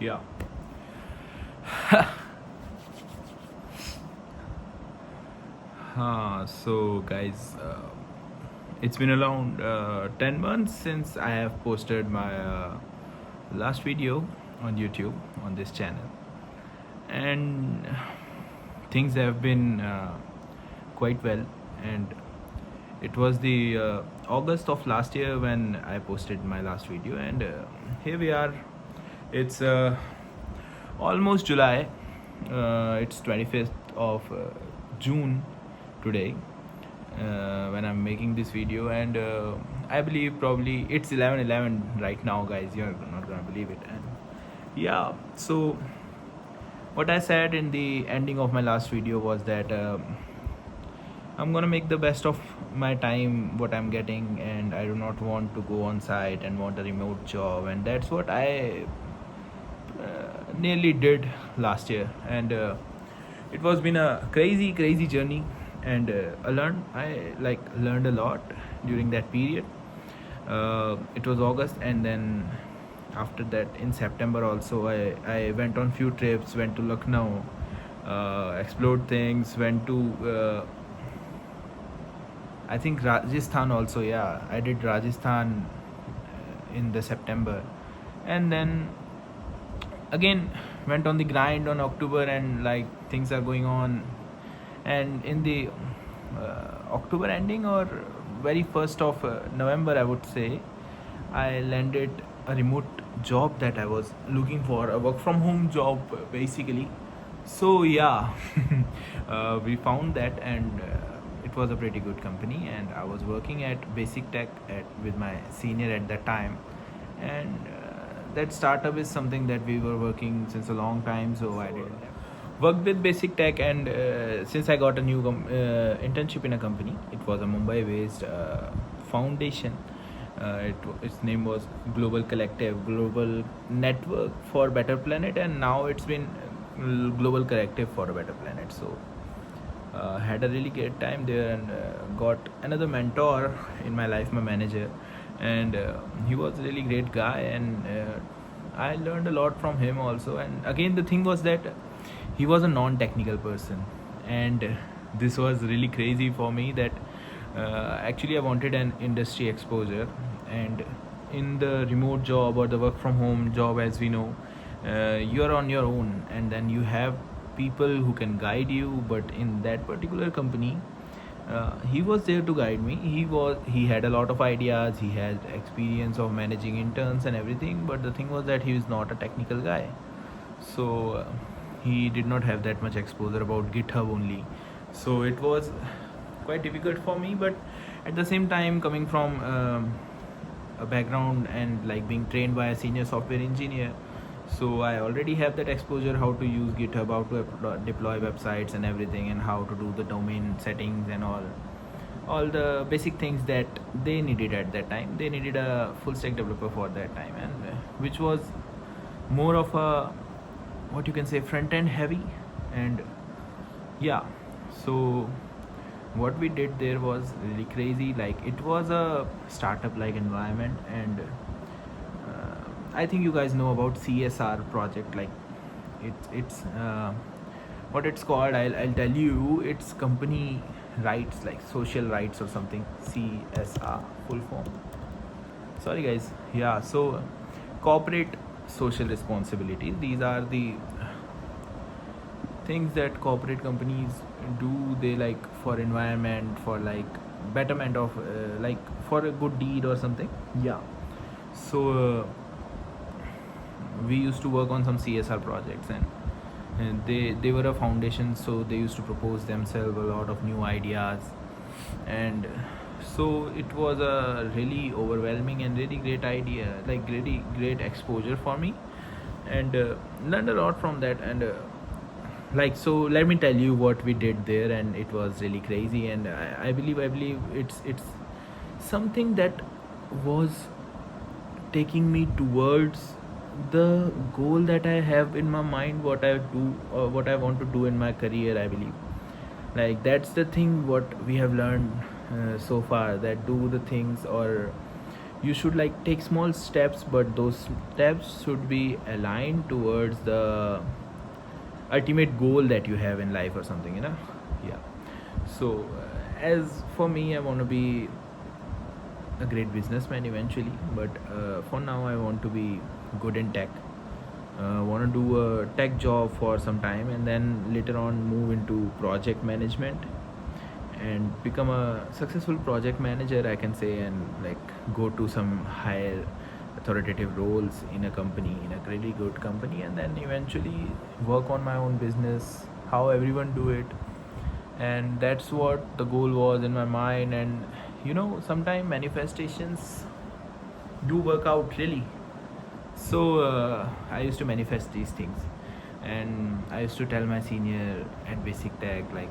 Yeah. So guys, it's been around 10 months since I have posted my last video on YouTube on this channel, and things have been quite well. And it was the August of last year when I posted my last video, and here we are. It's almost July. It's 25th of June today when I'm making this video, and I believe probably it's 11:11 right now, guys. You're not gonna believe it. And yeah, so what I said in the ending of my last video was that I'm gonna make the best of my time, what I'm getting, and I do not want to go on site and want a remote job, and that's what I nearly did last year. And it was been a crazy journey, and I learned a lot during that period. It was August, and then after that in September also I went on few trips, went to Lucknow, explored things, went to I think Rajasthan also. Yeah, I did Rajasthan in the September, and then again went on the grind on October, and like things are going on. And in the October ending or very first of November, I would say, I landed a remote job that I was looking for, a work from home job basically. So yeah, we found that, and it was a pretty good company, and I was working at Basic Tech with my senior at that time. And that startup is something that we were working since a long time, so I did worked with Basic Tech. And since I got a new internship in a company, it was a Mumbai based foundation. Its name was Global Network for Better Planet, and now it's been Global Collective for a Better Planet. So had a really great time there, and got another mentor in my life, my manager. And he was a really great guy, and I learned a lot from him also. And again, the thing was that he was a non-technical person, and this was really crazy for me that actually I wanted an industry exposure. And in the remote job or the work from home job, as we know, you're on your own, and then you have people who can guide you. But in that particular company, he was there to guide me. He had a lot of ideas, he had experience of managing interns and everything, but the thing was that he was not a technical guy. So he did not have that much exposure about GitHub only. So it was quite difficult for me. But at the same time, coming from a background and like being trained by a senior software engineer, so I already have that exposure, how to use GitHub, how to deploy websites and everything, and how to do the domain settings and all the basic things that they needed at that time. They needed a full stack developer for that time, and which was more of a, what you can say, front end heavy. And yeah, so what we did there was really crazy. Like, it was a startup like environment, and I think you guys know about CSR project. Like, it's what it's called, I'll tell you. It's company rights, like social rights or something. CSR full form, sorry guys. Yeah, so corporate social responsibilities, these are the things that corporate companies do. They, like, for environment, for like betterment of like for a good deed or something. Yeah, so we used to work on some CSR projects, and they were a foundation, so they used to propose themselves a lot of new ideas. And so it was a really overwhelming and really great idea, like really great exposure for me, and learned a lot from that. And like, so let me tell you what we did there, and it was really crazy. And I believe it's something that was taking me towards the goal that I have in my mind, what I do or what I want to do in my career. I believe, like, that's the thing what we have learned so far, that do the things, or you should like take small steps, but those steps should be aligned towards the ultimate goal that you have in life or something, yeah. So as for me, I want to be a great businessman eventually, but for now I want to be good in tech. Want to do a tech job for some time and then later on move into project management and become a successful project manager, I can say, and like go to some higher authoritative roles in a company, in a really good company, and then eventually work on my own business how everyone do it. And that's what the goal was in my mind. And sometimes manifestations do work out really. So I used to manifest these things, and I used to tell my senior at basic tech like,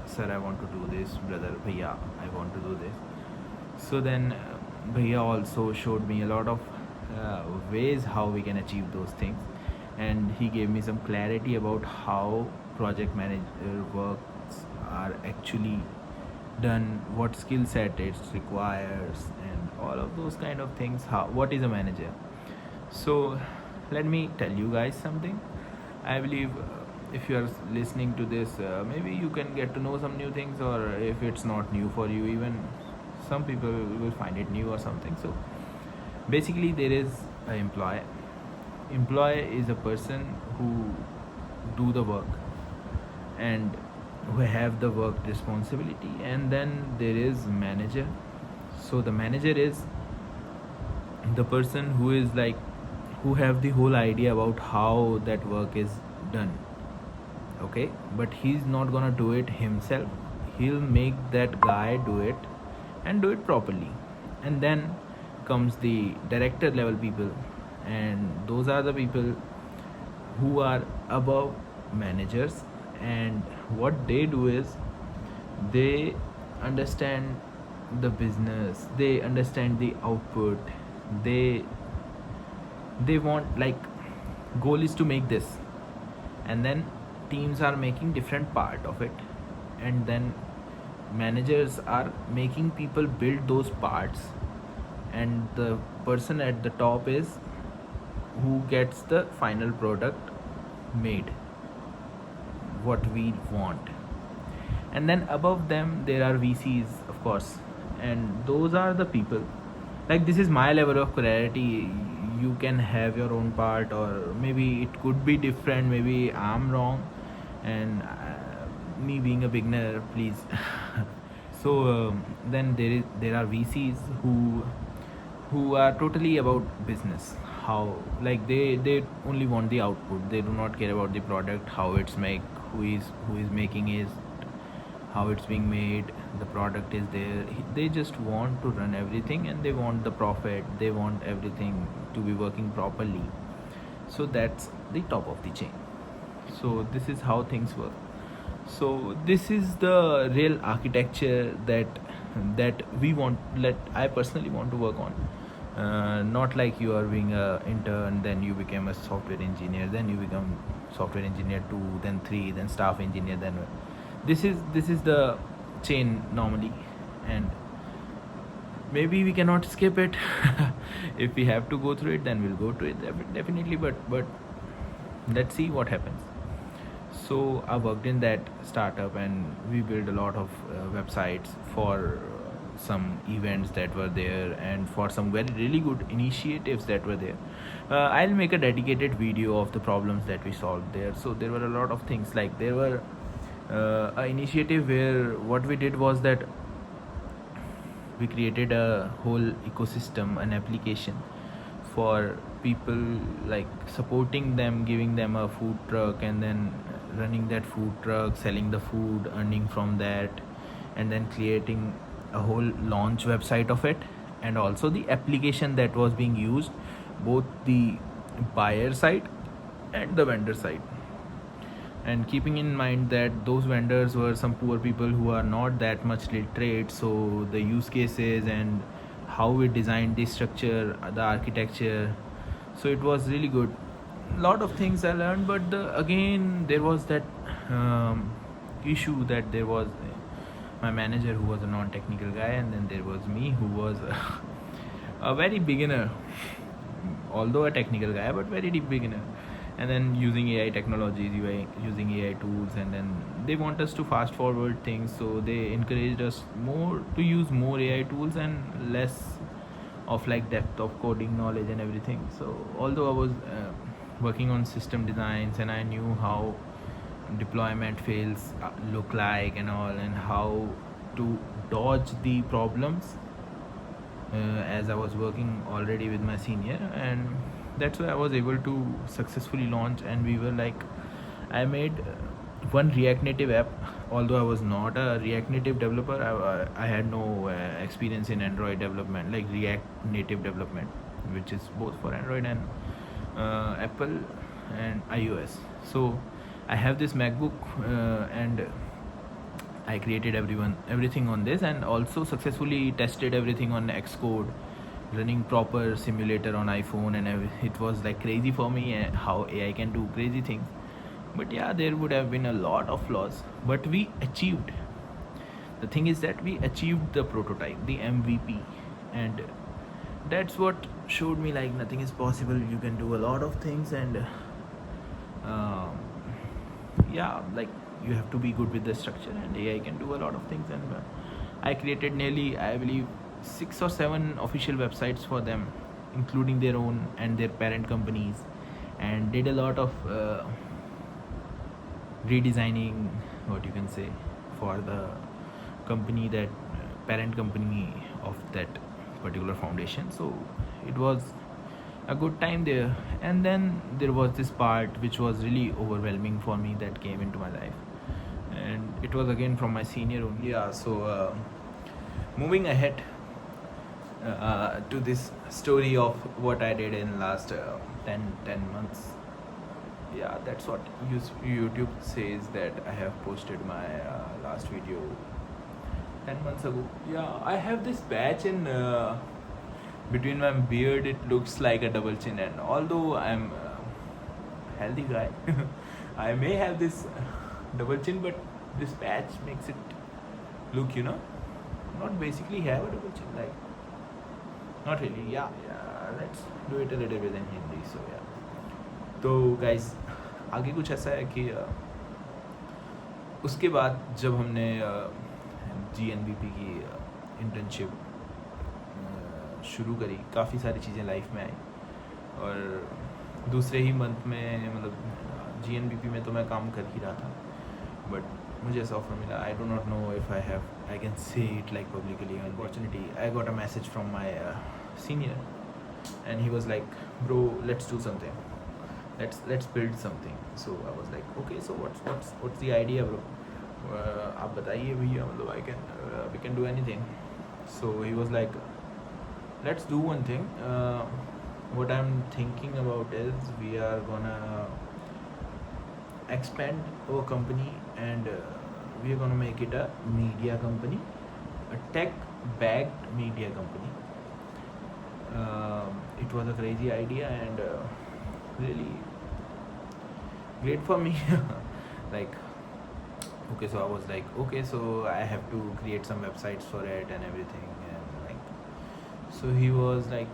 sir, I want to do this, brother, bhaiya, I want to do this. So then bhaiya also showed me a lot of ways how we can achieve those things, and he gave me some clarity about how project manager works are actually done, what skill set it requires, and all of those kind of things. What is a manager? So let me tell you guys something. I believe if you are listening to this, maybe you can get to know some new things, or if it's not new for you, even some people will find it new or something. So basically there is an employee. Employee is a person who do the work and who have the work responsibility, and then there is manager. So the manager is the person who is like, who have the whole idea about how that work is done, okay, but he's not gonna do it himself. He'll make that guy do it and do it properly. And then comes the director level people, and those are the people who are above managers. And what they do is they understand the business, they understand the output, they want, like, goal is to make this, and then teams are making different part of it, and then managers are making people build those parts, and the person at the top is who gets the final product made, what we want. And then above them there are VCs, of course, and those are the people, like, this is my level of clarity. You can have your own part, or maybe it could be different, maybe I'm wrong, and me being a beginner, please. So then there are VCs who are totally about business, how, like, they only want the output, they do not care about the product, how it's made, who is making it, how it's being made, the product is there. They just want to run everything, and they want the profit, they want everything to be working properly. So that's the top of the chain. So this is how things work. So this is the real architecture that we want, that I personally want to work on. Not like you are being a intern, then you become a software engineer, then you become software engineer 2, then 3, then staff engineer, then this is the chain normally. And maybe we cannot skip it. If we have to go through it, then we'll go to it definitely, but let's see what happens. So I worked in that startup, and we built a lot of websites for some events that were there, and for some very really good initiatives that were there. I'll make a dedicated video of the problems that we solved there. So there were a lot of things, like there were an initiative where what we did was that we created a whole ecosystem, an application for people, like supporting them, giving them a food truck, and then running that food truck, selling the food, earning from that, and then creating a whole launch website of it, and also the application that was being used, both the buyer side and the vendor side. And keeping in mind that those vendors were some poor people who are not that much literate, so the use cases and how we designed the structure, the architecture, so it was really good. A lot of things I learned, but again there was that issue that there was my manager who was a non-technical guy, and then there was me who was a very beginner, although a technical guy, but very deep beginner. And then using AI technologies, using AI tools, and then they want us to fast forward things, so they encouraged us more to use more AI tools and less of like depth of coding knowledge and everything. So although I was working on system designs, and I knew how deployment fails look like and all, and how to dodge the problems, as I was working already with my senior, and that's why I was able to successfully launch. And we were like, I made one React Native app. Although I was not a React Native developer, I had no experience in Android development, like React Native development, which is both for Android and Apple and iOS. So I have this MacBook, and I created everything on this, and also successfully tested everything on Xcode, running proper simulator on iPhone, and it was like crazy for me how AI can do crazy things. But yeah, there would have been a lot of flaws, but we achieved. The thing is that we achieved the prototype, the MVP, and that's what showed me like nothing is possible. You can do a lot of things, and yeah, like you have to be good with the structure, and AI can do a lot of things. And I created nearly, I believe, 6 or 7 official websites for them, including their own and their parent companies, and did a lot of redesigning, what you can say, for the company, that parent company of that particular foundation. So it was a good time there. And then there was this part which was really overwhelming for me that came into my life, and it was again from my senior only. Yeah, so moving ahead to this story of what I did in last 10 months. Yeah, that's what YouTube says, that I have posted my last video 10 months ago. Yeah, I have this patch in between my beard. It looks like a double chin, and although I'm a healthy guy, I may have this double chin, but this patch makes it look, not basically have a double chin, like, not really. Yeah, let's do it a little bit in Hindi. So yeah, तो guys आगे कुछ ऐसा है कि उसके बाद जब हमने GNBP की इंटर्नशिप शुरू करी, काफ़ी सारी चीज़ें लाइफ में आई, और दूसरे ही मंथ में, मतलब GNBP में तो मैं काम कर ही रहा था, बट मुझे ऐसा ऑफर मिला. I do not know if I can say it like publicly. Unfortunately I got a message from my senior, and he was like, bro, let's do something, let's build something. So I was like, okay, so what's the idea, bro? आप बताइए भैया, मतलब we can do anything. So he was like, let's do one thing. What I'm thinking about is we are gonna expand our company, and we are gonna make it a media company, a tech backed media company. It was a crazy idea, and really great for me. Like, okay, so I was like, okay, so I have to create some websites for it and everything. And like, so he was like,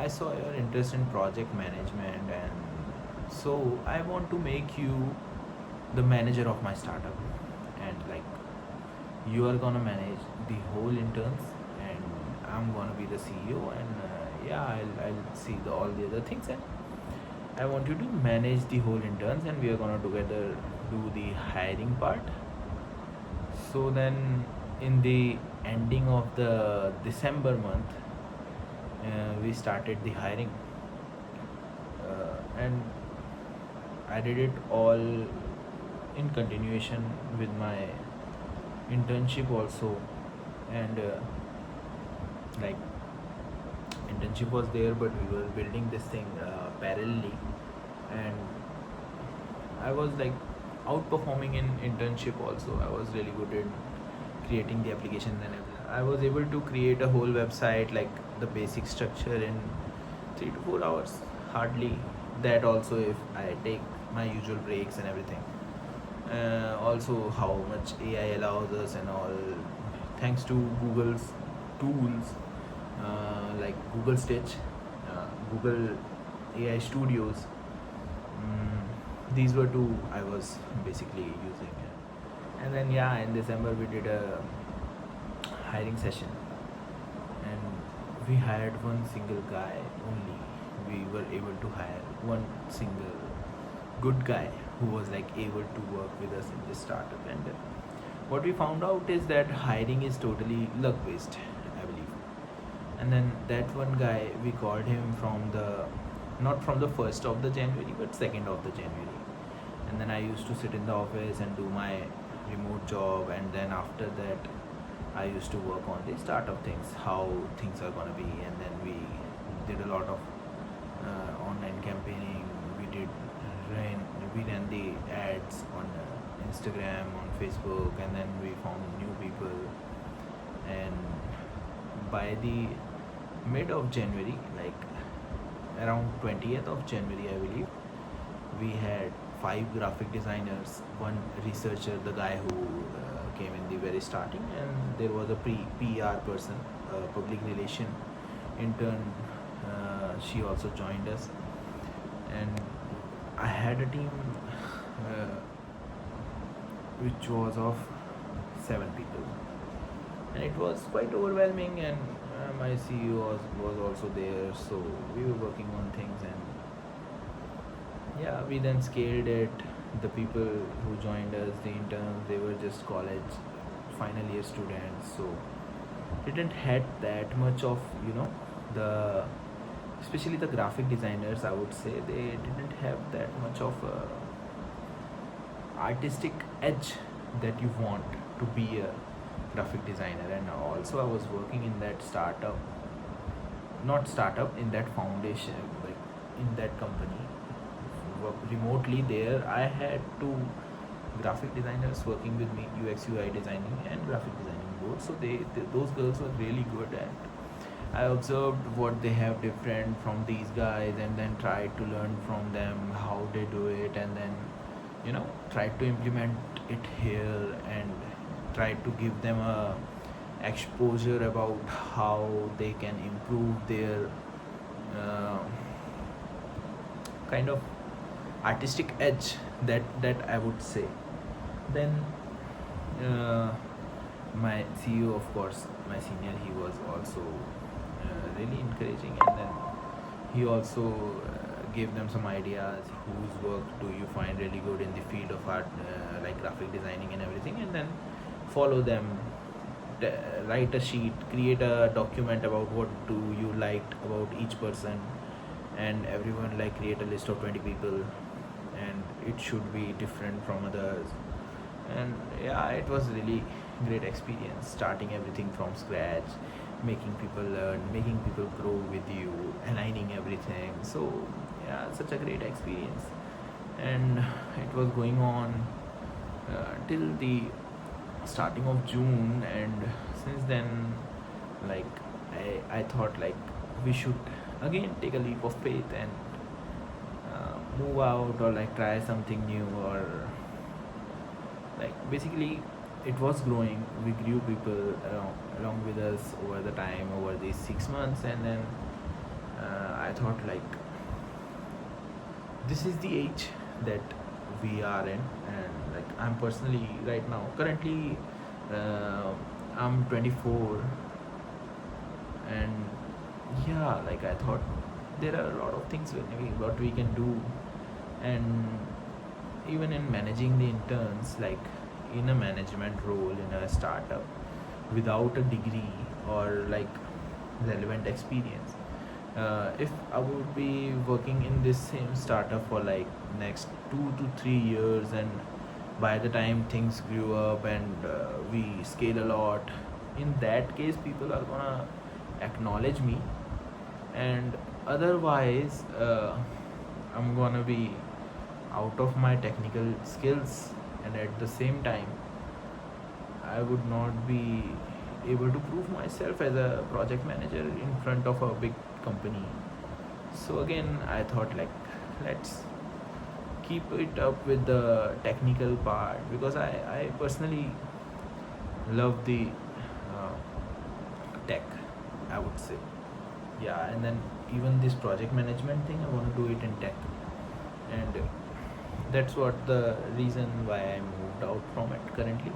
I saw your interest in project management, and so I want to make you the manager of my startup, and like, you are gonna manage the whole interns, and I'm gonna be the CEO, and yeah, I'll see all the other things, and I want you to manage the whole interns, and we are gonna together do the hiring part. So then in the ending of the December month, we started the hiring, and I did it all in continuation with my internship also. And like, internship was there, but we were building this thing parallelly, and I was like outperforming in internship also. I was really good at creating the applications and everything. I was able to create a whole website, like the basic structure, in 3 to 4 hours, hardly that also, if I take my usual breaks and everything. Also how much AI allows us and all, thanks to Google's tools, like Google Stitch, Google AI Studios. These were two I was basically using. And then yeah, in December we did a hiring session, and we hired one single guy only. We were able to hire one single good guy who was like able to work with us in this startup. And what we found out is that hiring is totally luck based, I believe. And then that one guy, we called him from the, not from the 1st of the January but 2nd of the January. And then I used to sit in the office and do my remote job, and then after that I used to work on the startup things, how things are gonna be. And then we did a lot of online campaigning. We ran the ads on Instagram, on Facebook, and then we found new people. And by the mid of January, like around 20th of January, I believe, we had 5 graphic designers, one researcher, the guy who came in the very starting, and there was a PR person, public relation intern. She also joined us, and I had a team which was of 7 people, and it was quite overwhelming. And my CEO was also there, so we were working on things. And yeah, we then scaled it. The people who joined us, the interns, they were just college final year students, so didn't had that much of, the, especially the graphic designers, I would say, they didn't have that much of a artistic edge that you want to be a graphic designer. And also I was working in that startup, not startup, in that foundation, like in that company, work remotely there. I had 2 graphic designers working with me, UX UI designing and graphic designing both. So those girls were really good, and I observed what they have different from these guys, and then tried to learn from them how they do it, and then tried to implement it here, and tried to give them a exposure about how they can improve their kind of artistic edge, that I would say. Then my CEO, of course, my senior, he was also really encouraging, and then he also gave them some ideas, whose work do you find really good in the field of art, like graphic designing and everything, and then follow them, write a sheet, create a document about what do you liked about each person, and everyone like create a list of 20 people, and it should be different from others. And yeah, it was really great experience, starting everything from scratch, making people learn, making people grow with you, aligning everything. So yeah, such a great experience. And it was going on till the starting of June, and since then, like I thought like we should again take a leap of faith and move out, or like try something new, or like basically it was growing. We grew people along with us over the time, over these 6 months. And then I thought like this is the age that we are in. And like I'm personally right now currently I'm 24, and yeah, like I thought there are a lot of things what we can do. And even in managing the interns, like in a management role in a startup without a degree or like relevant experience, if I would be working in this same startup for like next 2 to 3 years, and by the time things grew up and we scale a lot, in that case people are gonna acknowledge me. And otherwise I'm gonna be out of my technical skills, and at the same time I would not be able to prove myself as a project manager in front of a big company. So again I thought like let's keep it up with the technical part, because I personally love the tech, I would say. yeah, and then even this project management thing, I want to do it in tech, and that's what the reason why I moved out from it currently,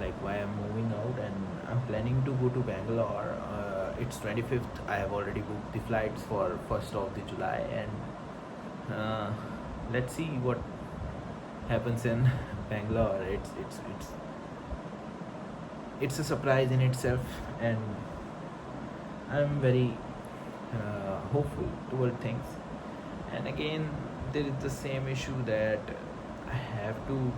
like why I'm moving out. And I'm planning to go to Bangalore. It's 25th. I have already booked the flights for 1st of the July, and let's see what happens in Bangalore. It's a surprise in itself, and I'm very hopeful toward things. And again, there is the same issue that I have to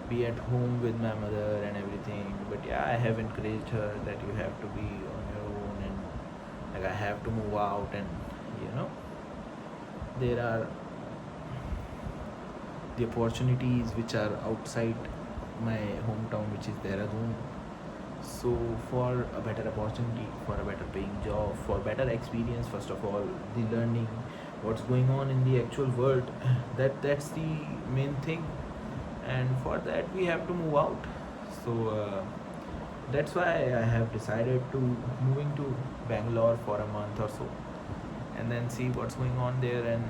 be at home with my mother and everything. But yeah, I have encouraged her that you have to be on your own, and like I have to move out, and you know there are the opportunities which are outside my hometown, which is Dehradun. So for a better opportunity, for a better paying job, for better experience, first of all, the learning what's going on in the actual world, that's the main thing. And for that we have to move out. So that's why I have decided to moving to Bangalore for a month or so, and then see what's going on there. And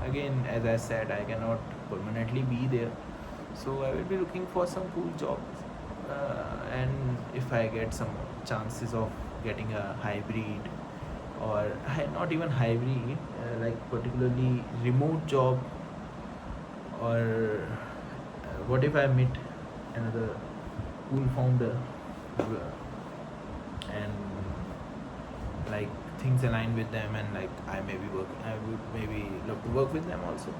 again, as I said, I cannot permanently be there, so I will be looking for some cool jobs. And if I get some chances of getting a hybrid, or not even hybrid, like particularly remote job, or what if I meet another cool founder, and like things align with them, and like I would maybe love to work with them also.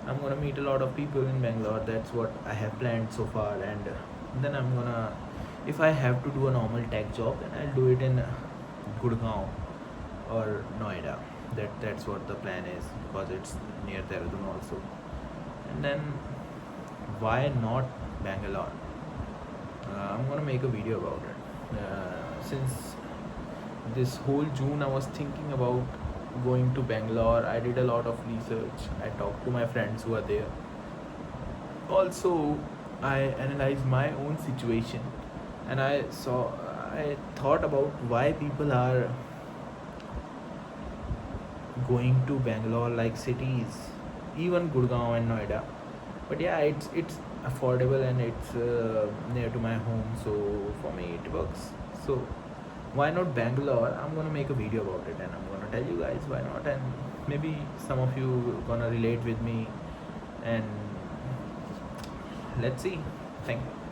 I'm gonna meet a lot of people in Bangalore. That's what I have planned so far. And then I'm gonna, if I have to do a normal tech job, then I'll do it in Gurgaon or Noida. That's what the plan is, because it's near Dehradun also. And then why not Bangalore? I'm gonna make a video about it. Since this whole June, I was thinking about going to Bangalore. I did a lot of research. I talked to my friends who are there. Also, I analyzed my own situation, and I thought about why people are going to Bangalore, like cities, even Gurgaon and Noida. But yeah, it's affordable, and it's near to my home, so for me it works. So why not Bangalore? I'm gonna make a video about it, and I'm gonna tell you guys why not. And maybe some of you gonna relate with me, and let's see. Thank you.